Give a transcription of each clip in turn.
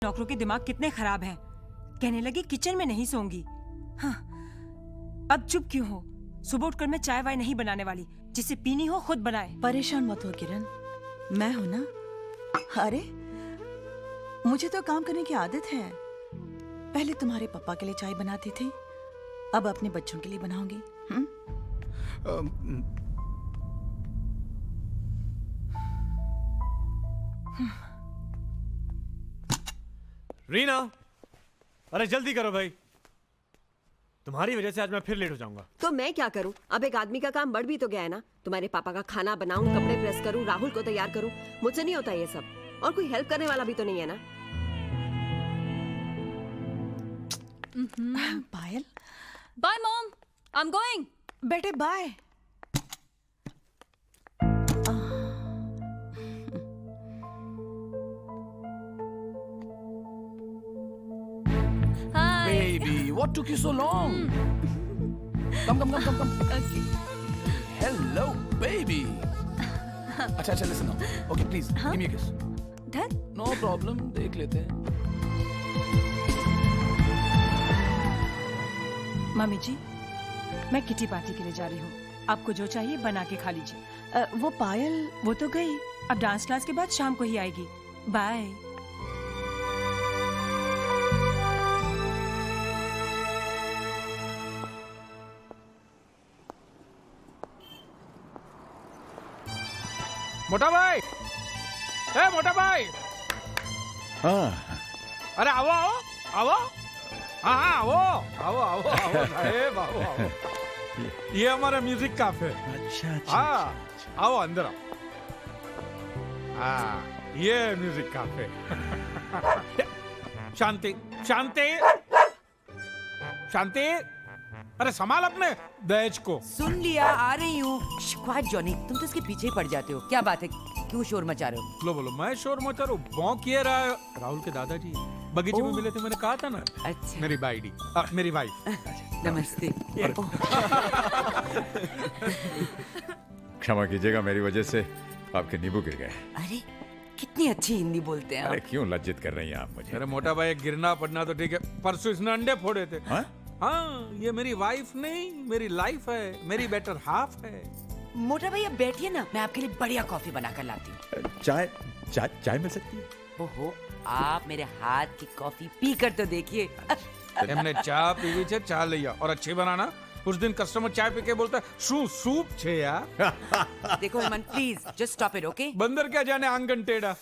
नौकरों के दिमाग कितने खराब हैं। कहने लगी किचन में नहीं सोऊंगी। हाँ, अब चुप क्यों हो? सुबह उठकर मैं चाय वाय नहीं बनाने वाली। जिसे पीनी हो खुद बनाए। परेशान मत हो किरण, मैं हूं ना। अरे मुझे तो काम करने की आदत है। पहले तुम्हारे पापा के लिए चाय बनाती थी, अब अपने बच्चों के लिए बनाऊंगी। रीना, अरे जल्दी करो भाई, तुम्हारी वजह से आज मैं फिर लेट हो जाऊंगा। तो मैं क्या करूं? अब एक आदमी का काम बढ़ भी तो गया है ना। तुम्हारे पापा का खाना बनाऊं, कपड़े प्रेस करूं, राहुल को तैयार करूं, मुझसे नहीं होता ये सब। और कोई हेल्प करने वाला भी तो नहीं है ना। Payal, bye mom, I am going. बेटे bye. Hi. Baby, what took you so long? Come. Okay. Hello, baby. अच्छा, listen now. Okay, please, give me a kiss. Dad? No problem, देख लेते हैं. मम्मी जी, मैं किटी पार्टी के लिए जा रही हूँ। आपको जो चाहिए बना के खा लीजिए। वो पायल, वो तो गई, अब डांस क्लास के बाद शाम को ही आएगी। बाय। मोटा भाई, ए मोटा भाई, हाँ, अरे आओ आओ आओ, हाँ आओ साहेब आओ। ये हमारा म्यूजिक कैफे। अच्छा हाँ, आओ अंदर आओ। हाँ, ये म्यूजिक कैफे। शांति शांति शांति, अरे संभाल अपने दहेज को। सुन लिया, आ रही हूँ। क्वाइट जॉनी, तुम तो इसके पीछे ही पड़ जाते हो। क्या बात है, क्यों शोर मचा रहे हो? बोलो मैं शोर मचा रहा हूँ? भौंक ये रहा है। राहुल के दादाजी बगीचे में मिले थे, मैंने कहा था ना। अच्छा, मेरी बाइडी, मेरी वाइफ। नमस्ते। क्षमा कीजिएगा, मेरी वजह से आपके नींबू गिर गए। अरे कितनी अच्छी हिंदी बोलते हैं अरे आप। क्यों लज्जित कर रही हैं आप मुझे? अरे मोटा भाई, गिरना पड़ना तो ठीक है, परसों इसने अंडे फोड़े थे। हाँ? हाँ, ये मेरी वाइफ नहीं, मेरी लाइफ है, मेरी बेटर हाफ है। मोटा भाई अब बैठिए ना, मैं आपके लिए बढ़िया कॉफी बना कर लाती हूँ। चाय मिल सकती है? ओहो, आप मेरे हाथ की कॉफी पी कर तो देखिए। हमने चाय पीवी छे, चाय लिया और अच्छी बनाना। उस दिन कस्टमर चाय पी के बोलता है सूप छे यार। देखो Hemant, please just stop it, okay? बंदर क्या जाने आंगन टेढ़ा।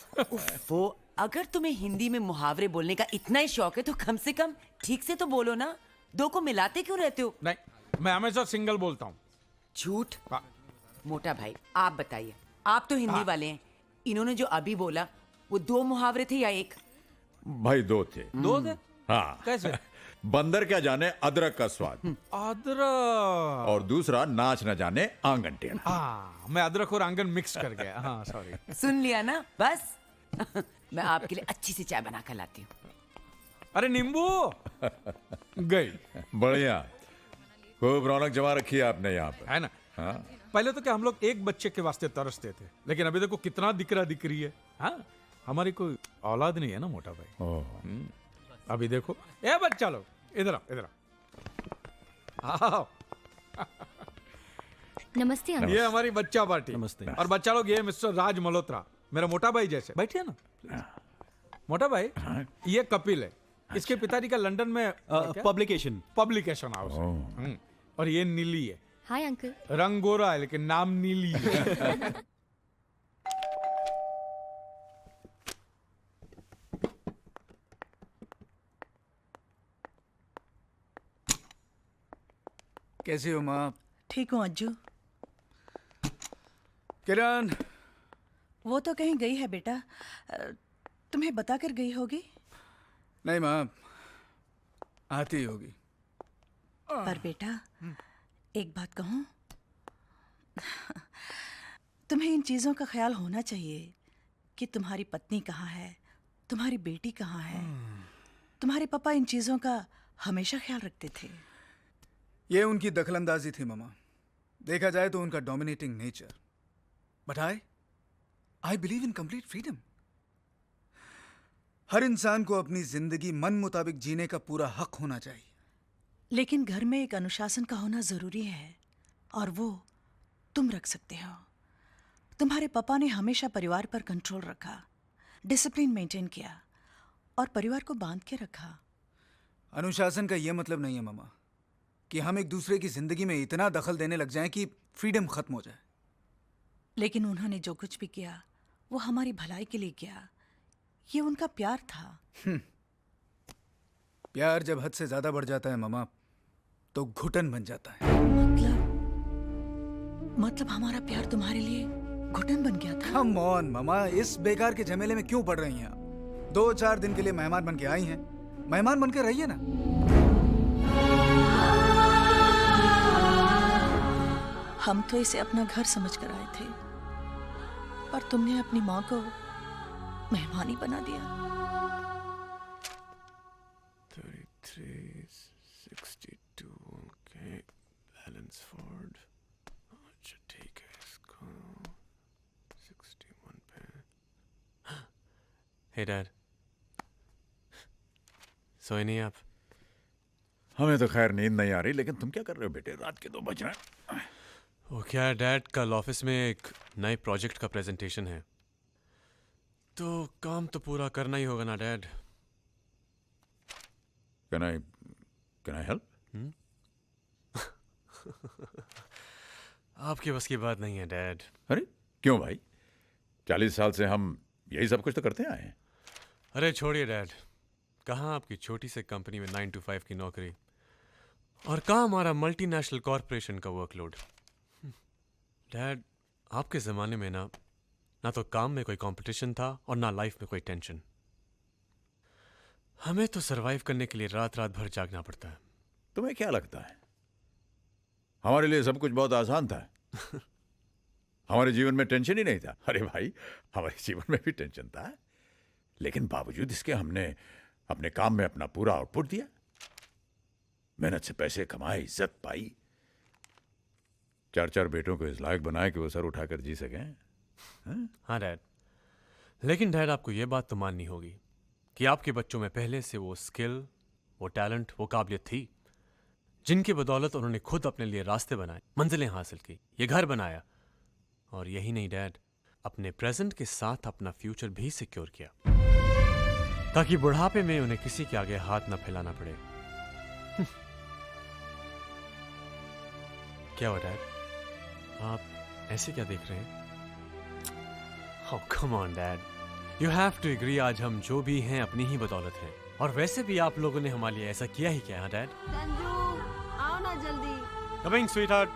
वो अगर तुम्हें हिंदी में मुहावरे बोलने का इतना ही शौक है तो कम से कम ठीक से तो बोलो ना। दो को मिलाते क्यों रहते हो? नहीं, मैं हमेशा सिंगल बोलता हूँ। झूठ। हाँ। मोटा भाई आप बताइए, आप तो हिंदी वाले हैं, इन्होंने जो अभी बोला वो दो मुहावरे थे या एक? भाई दो थे। दो थे? हाँ। कैसे? बंदर क्या जाने अदरक का स्वाद, अदरक। और दूसरा नाच न जाने आंगन टेढ़ा। हाँ, मैं अदरक और आंगन मिक्स कर गया। हाँ सॉरी। सुन लिया ना, बस। मैं आपके लिए अच्छी सी चाय बना कर लाती हूँ। अरे नींबू गई। बढ़िया, खूब रौनक जमा रखी है आपने यहाँ पर, है ना? हाँ। पहले तो क्या हम लोग एक बच्चे के वास्ते तरसते थे, लेकिन अभी देखो कितना दिकरा दिकरी है। हाँ, हमारी कोई औलाद नहीं है ना मोटा भाई। ओह। अभी देखो, ए बच्चा लोग इधर आओ, इधर आओ। नमस्ते अंकल। ये हमारी बच्चा पार्टी। नमस्ते। और बच्चा लोग, ये मिस्टर राज मल्होत्रा, मेरा मोटा भाई जैसे। बैठिए ना। मोटा भाई, ये कपिल है, इसके पिताजी का लंदन में पब्लिकेशन हाउस है। और ये नीली है, हाय अंकल। रंग गोरा है लेकिन नाम नीली है। कैसी हो माँ? ठीक हूँ अज्जू। किरण, वो तो कहीं गई है बेटा, तुम्हें बता कर गई होगी। नहीं माँ, आती होगी। पर बेटा एक बात कहूँ, तुम्हें इन चीज़ों का ख्याल होना चाहिए कि तुम्हारी पत्नी कहाँ है, तुम्हारी बेटी कहाँ है। तुम्हारे पापा इन चीज़ों का हमेशा ख्याल रखते थे। ये उनकी दखलंदाजी थी मामा। देखा जाए तो उनका dominating nature. But I believe in complete freedom. हर इंसान को अपनी जिंदगी मन मुताबिक जीने का पूरा हक होना चाहिए। लेकिन घर में एक अनुशासन का होना जरूरी है, और वो तुम रख सकते हो। तुम्हारे पापा ने हमेशा परिवार पर कंट्रोल रखा, डिसिप्लिन मेंटेन किया और परिवार को बांध के रखा। अनुशासन का यह मतलब नहीं है मामा कि हम एक दूसरे की जिंदगी में इतना दखल देने लग जाएं कि फ्रीडम खत्म हो जाए। लेकिन उन्होंने जो कुछ भी किया वो हमारी भलाई के लिए किया। ये उनका प्यार था। प्यार जब हद से ज्यादा बढ़ जाता है मामा तो घुटन बन जाता है। मतलब हमारा प्यार तुम्हारे लिए घुटन बन गया था। कम ऑन मामा, इस बेकार के झमेले में क्यों पड़ रही हैं आप? 2-4 दिन के लिए मेहमान बन के आई हैं, मेहमान बन के रहिए ना। हम तो इसे अपना घर समझ कर आए थे, पर तुमने अपनी माँ को मेहमान ही बना दिया। 33, 62, okay, बैलेंस फोर्ड। अच्छा ठीक है, इसको 61 पे। हे डैड, सोए नहीं आप? हमें तो खैर नींद नहीं आ रही, लेकिन तुम क्या कर रहे हो बेटे? रात के 2 बज रहे हैं। वो क्या है डैड, कल ऑफिस में एक नए प्रोजेक्ट का प्रेजेंटेशन है, तो काम तो पूरा करना ही होगा ना डैड। Can I help? आपकी बस की बात नहीं है डैड। अरे क्यों भाई? 40 साल से हम यही सब कुछ तो करते आए हैं। अरे छोड़िए डैड, कहाँ आपकी छोटी सी कंपनी में 9 to 5 की नौकरी, और कहाँ हमारा मल्टीनेशनल कॉरपोरेशन का वर्कलोड। डैड, आपके ज़माने में ना तो काम में कोई कंपटीशन था और ना लाइफ में कोई टेंशन। हमें तो सरवाइव करने के लिए रात रात भर जागना पड़ता है। तुम्हें क्या लगता है हमारे लिए सब कुछ बहुत आसान था? हमारे जीवन में टेंशन ही नहीं था। अरे भाई, हमारे जीवन में भी टेंशन था, लेकिन बावजूद इसके हमने अपने काम में अपना पूरा आउटपुट दिया, मेहनत से पैसे कमाए, इज्जत पाई, 4 बेटों को इस लायक बनाए कि वो सर उठाकर जी सकें। हाँ डैड, लेकिन डैड आपको ये बात तो माननी होगी कि आपके बच्चों में पहले से वो स्किल, वो टैलेंट, वो काबिलियत थी जिनकी बदौलत उन्होंने खुद अपने लिए रास्ते बनाए, मंजिलें हासिल की, ये घर बनाया, और यही नहीं डैड, अपने प्रेजेंट के साथ अपना फ्यूचर भी सिक्योर किया, ताकि बुढ़ापे में उन्हें किसी के आगे हाथ ना फैलाना पड़े। क्या हुआ डैड, आप ऐसे क्या देख रहे हैं? Oh, come on, Dad. You have to agree, आज हम जो भी हैं अपनी ही बदौलत हैं, और वैसे भी आप लोगों ने हमारे लिए ऐसा किया ही क्या है डैड? संजू, आओ ना जल्दी। Coming, sweetheart.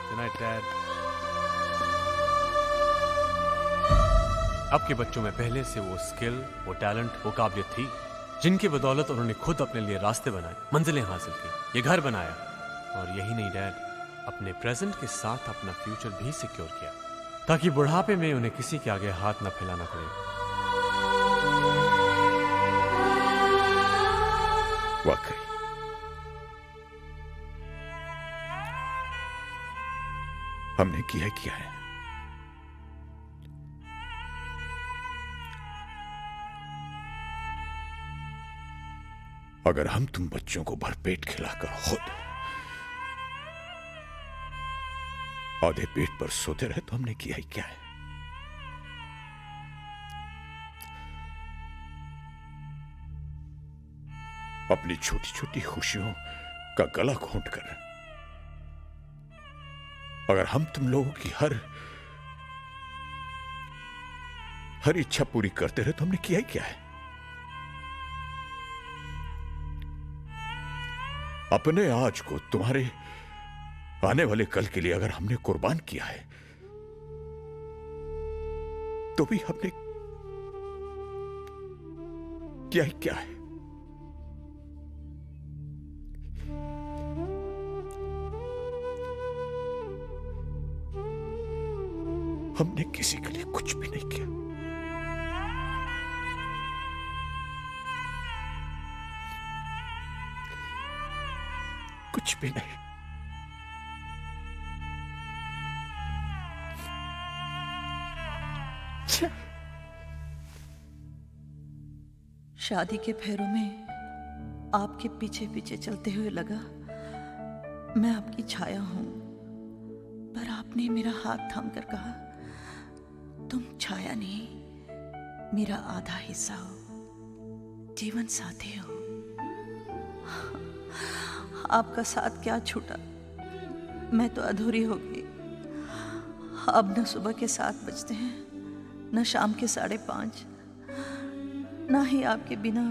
Good night, Dad. आपके बच्चों में पहले से वो स्किल, वो टैलेंट, वो काबिलियत थी जिनकी बदौलत उन्होंने खुद अपने लिए रास्ते बनाए, मंजिलें हासिल की, ये घर बनाया, और यही नहीं डैड, अपने प्रेजेंट के साथ अपना फ्यूचर भी सिक्योर किया, ताकि बुढ़ापे में उन्हें किसी के आगे हाथ न फैलाना पड़े। वाकई हमने किया है। अगर हम तुम बच्चों को भरपेट खिलाकर खुद आधे पेट पर सोते रहे तो हमने किया ही क्या है? अपनी छोटी छोटी खुशियों का गला घोंट कर अगर हम तुम लोगों की हर इच्छा पूरी करते रहे तो हमने किया ही क्या है? अपने आज को तुम्हारे आने वाले कल के लिए अगर हमने कुर्बान किया है तो भी हमने किया ही क्या है? हमने किसी के लिए कुछ भी नहीं किया। कुछ भी नहीं। शादी के फेरों में आपके पीछे पीछे चलते हुए लगा मैं आपकी छाया हूं, पर आपने मेरा हाथ थाम कर कहा तुम छाया नहीं, मेरा आधा हिस्सा हो, जीवन साथी हो। आपका साथ क्या छूटा, मैं तो अधूरी हो गई। अब न सुबह के 7 बजते हैं, न शाम के 5:30, ना ही आपके बिना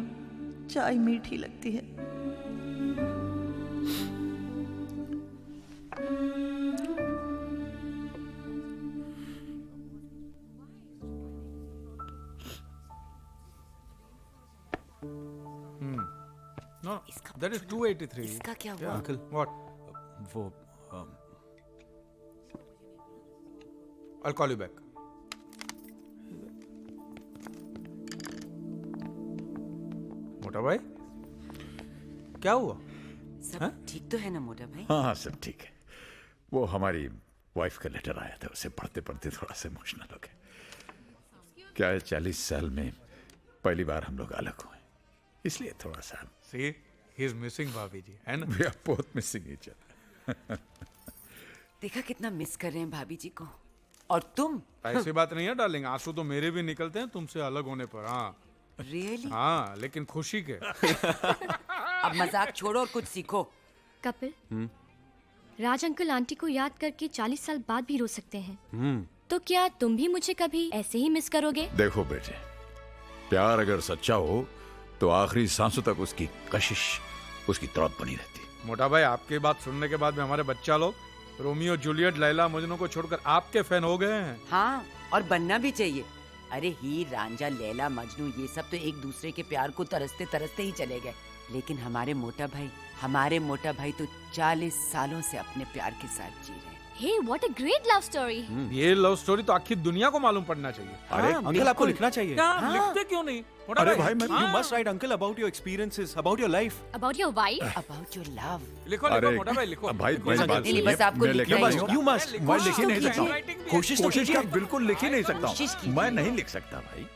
चाय मीठी लगती है। No, that is 283. इसका क्या हुआ? Yeah. Uncle What? वो I'll call you back. मोटा भाई, क्या हुआ? सब ठीक तो है ना मोटा भाई? हाँ हाँ सब ठीक है। वो हमारी वाइफ का लेटर आया था, उसे पढ़ते पढ़ते थोड़ा सा इमोशनल हो गए। क्या है 40 साल में पहली बार हम लोग अलग हुए, इसलिए थोड़ा सा। See, he is missing भाभी जी, है ना? We are both missing each other. देखा कितना मिस कर रहे हैं भाभी जी को। और तुम? ऐसी बात नहीं है डार्लिंग, आंसू तो मेरे भी निकलते हैं तुमसे अलग होने पर। हाँ रियली? हाँ, लेकिन खुशी के। अब मजाक छोड़ो और कुछ सीखो। कपिल, राज अंकल आंटी को याद करके 40 साल बाद भी रो सकते हैं। तो क्या तुम भी मुझे कभी ऐसे ही मिस करोगे? देखो बेटे, प्यार अगर सच्चा हो तो आखिरी सांसों तक उसकी कशिश, उसकी तड़प बनी रहती। मोटा भाई, आपकी बात सुनने के बाद में हमारे बच्चा लोग रोमियो जूलियट लैला मजनू को छोड़कर आपके फैन हो गए हैं। हाँ, और बनना भी चाहिए। अरे हीर रांझा लैला मजनू ये सब तो एक दूसरे के प्यार को तरसते तरसते ही चले गए, लेकिन हमारे मोटा भाई तो 40 सालों से अपने प्यार के साथ जी रहे हैं। Hey, what a great love story! ये लव स्टोरी तो आखिर दुनिया को मालूम पड़ना चाहिए। अरे अंकल आपको लिखना चाहिए। हाँ, लिखते क्यों नहीं? मोटा अरे भाई, हाँ। you must write uncle about your experiences, about your life. About your wife? About your love. लिखो लिखो मोटा भाई, लिखो। भाई मेरी बात नहीं, बस आपको मैं लिखना लिख ही नहीं You must. मैं लिख ही नहीं सकता। कोशिश तो कीजिए। क्या बिल्कुल लिख ही नहीं सकता कोशिश हूँ। कीजिए। मैं नहीं लिख सकता भाई।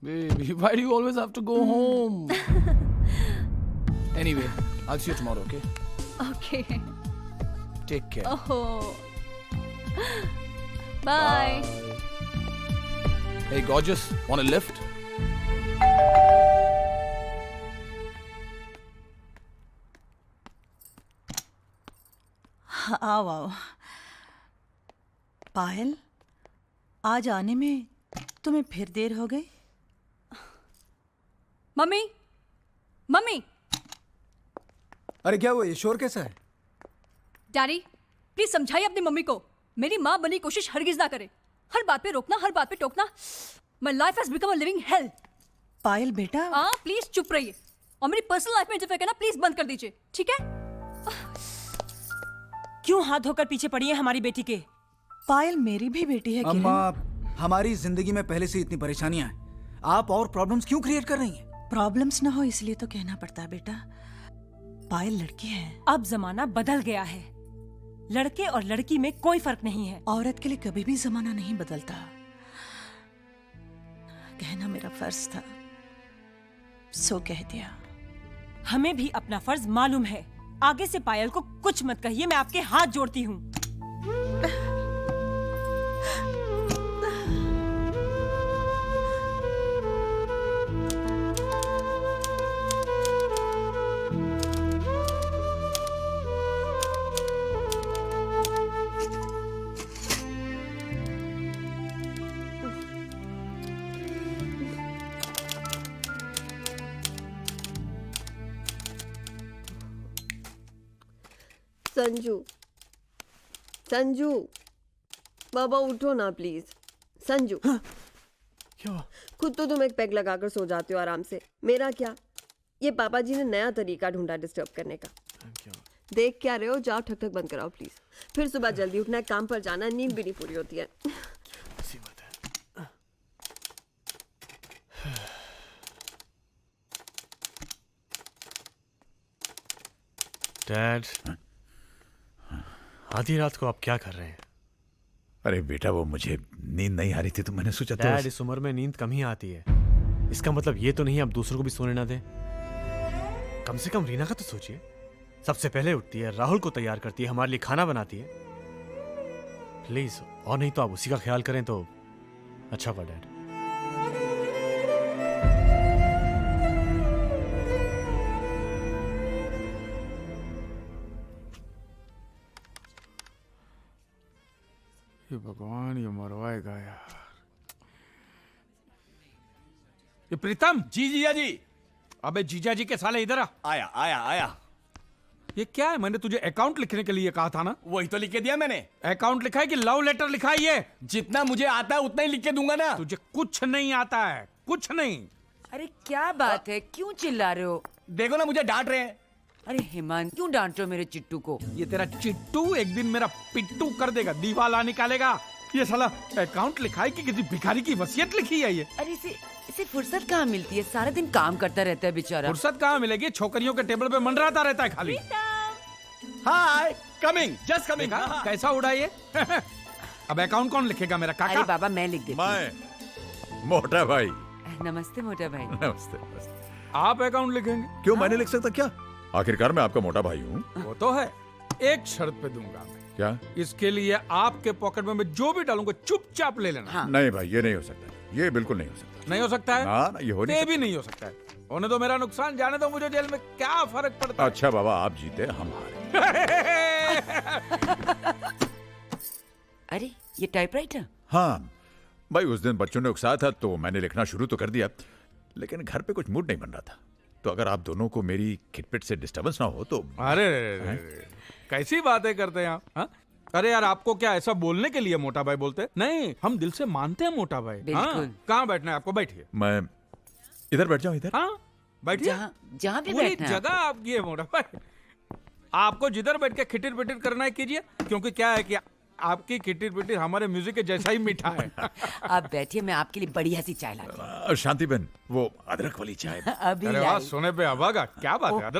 Baby, why do you always have to go home? Anyway, I'll see you tomorrow, okay? Okay. Take care. Oh. Bye. Hey, gorgeous, want a lift? आओ आओ। पायल, आज आने में तुम्हें फिर देर हो गई? मम्मी, मम्मी, अरे क्या हुआ, ये शोर कैसा है? डैडी, प्लीज समझाइए अपनी मम्मी को। मेरी माँ बनी कोशिश हरगिज ना करे। हर बात पे रोकना, हर बात पे टोकना। My life has become a living hell. पायल बेटा, हाँ, प्लीज चुप रहिए और मेरी पर्सनल लाइफ में इंटरफेयर करना प्लीज बंद कर दीजिए, ठीक है? क्यों हाथ धोकर पीछे पड़ी है हमारी बेटी के? पायल मेरी भी बेटी है किरण। अम्मा, हमारी जिंदगी में पहले से इतनी परेशानियां हैं, आप और प्रॉब्लम्स क्यों क्रिएट कर रही हैं? प्रॉब्लम्स ना हो इसलिए तो कहना पड़ता है बेटा। पायल लड़की है। अब जमाना बदल गया है। लड़के और लड़की में कोई फर्क नहीं है। औरत के लिए कभी भी जमाना नहीं बदलता। कहना मेरा फर्ज था, सो कह दिया। हमें भी अपना फर्ज मालूम है। आगे से पायल को कुछ मत कहिए, मैं आपके हाथ जोड़ती हूँ। संजू, संजू, बाबा उठो ना प्लीज। संजू, क्या हुआ? खुद तो तुम एक पैग लगाकर सो जाते हो आराम से, मेरा क्या? ये पापा जी ने नया तरीका ढूंढा डिस्टर्ब करने का। देख क्या रहे हो, जाओ ठक ठक बंद कराओ प्लीज। फिर सुबह जल्दी उठना है, काम पर जाना, नींद भी नहीं पूरी होती है। ऐसी बात है। डैड, आधी रात को आप क्या कर रहे हैं? अरे बेटा, वो मुझे नींद नहीं आ रही थी तो मैंने सोचा डैड, इस उम्र में नींद कम ही आती है। इसका मतलब ये तो नहीं आप दूसरों को भी सोने ना दें। कम से कम रीना का तो सोचिए। सबसे पहले उठती है, राहुल को तैयार करती है, हमारे लिए खाना बनाती है। प्लीज, और नहीं तो आप उसी का ख्याल करें तो अच्छा होगा डैड। ये भगवान, ये मरवाएगा यार। ये प्रीतम। जी जीजा जी। अबे जीजा जी के साले इधर आ। आया आया आया। ये क्या है? मैंने तुझे अकाउंट लिखने के लिए कहा था ना। वही तो लिख के दिया मैंने। अकाउंट लिखा है कि लव लेटर लिखा है? ये जितना मुझे आता है उतना ही लिख के दूंगा ना। तुझे कुछ नहीं आता है, कुछ नहीं। अरे क्या बात है, क्यों चिल्ला रहे हो? देखो ना, मुझे डांट रहे हैं। अरे हेमान, क्यों डांट रहे हो मेरे चिट्टू को? ये तेरा चिट्टू एक दिन मेरा पिट्टू कर देगा, दीवाला निकालेगा। ये साला अकाउंट लिखा है कि किसी भिखारी की वसीयत लिखी है ये। अरे इसे फुर्सत कहाँ मिलती है? सारा दिन काम करता रहता है बेचारा। फुर्सत कहाँ मिलेगी? छोकरियों के टेबल पे मंडराता रहता है खाली। हाय, कमिंग, जस्ट कमिंग। देखा कैसा उड़ा ये? अब अकाउंट कौन लिखेगा? मेरा अरे काका। बाबा, मैं लिख देती हूँ। मैं मोटा भाई। नमस्ते मोटा भाई। नमस्ते नमस्ते। आप अकाउंट लिखेंगे? क्यों, मैं नहीं लिख सकता क्या? आखिरकार मैं आपका मोटा भाई हूँ। वो तो है, एक शर्त पे दूंगा मैं। क्या? इसके लिए आपके पॉकेट में मैं जो भी डालूंगा चुपचाप ले लेना। हाँ। नहीं भाई, ये नहीं हो सकता, ये बिल्कुल नहीं हो सकता। नहीं हो सकता है? ना ना, ये हो नहीं ये सकता। भी नहीं हो सकता है। होने दो मेरा नुकसान, जाने दो मुझे, जेल में क्या फर्क पड़ता है? अच्छा बाबा, आप जीते हम हारे। अरे ये टाइपराइटर? हाँ भाई, उस दिन बच्चों ने उकसाया था तो मैंने लिखना शुरू तो कर दिया, लेकिन घर पे कुछ मूड नहीं बन रहा था। तो अगर आप दोनों को मेरी खिटपिट से डिस्टर्बेंस ना हो तो। अरे कैसी बातें करते हैं आप? हाँ? अरे यार, आपको क्या ऐसा बोलने के लिए मोटा भाई बोलते? नहीं, हम दिल से मानते हैं मोटा भाई। बिल्कुल। कहाँ बैठना है आपको? बैठिए। मैं इधर बैठ जाऊं? इधर? हाँ बैठिए। जहाँ भी पूरी बैठना है जगह आपकी है मोटा भाई। आपको जिधर बैठ के खिटिर पिटिर करना है कीजिए, क्योंकि क्या है कि आपकी खिटिर पिटिर हमारे म्यूजिक के जैसा ही मीठा है। आप बैठिए, मैं आपके लिए बढ़िया सी चाय लाती हूँ। शांति बहन, वो अदरक वाली चाय। अभी अरे वाह, लाई। सोने पे अभागा, क्या बात है।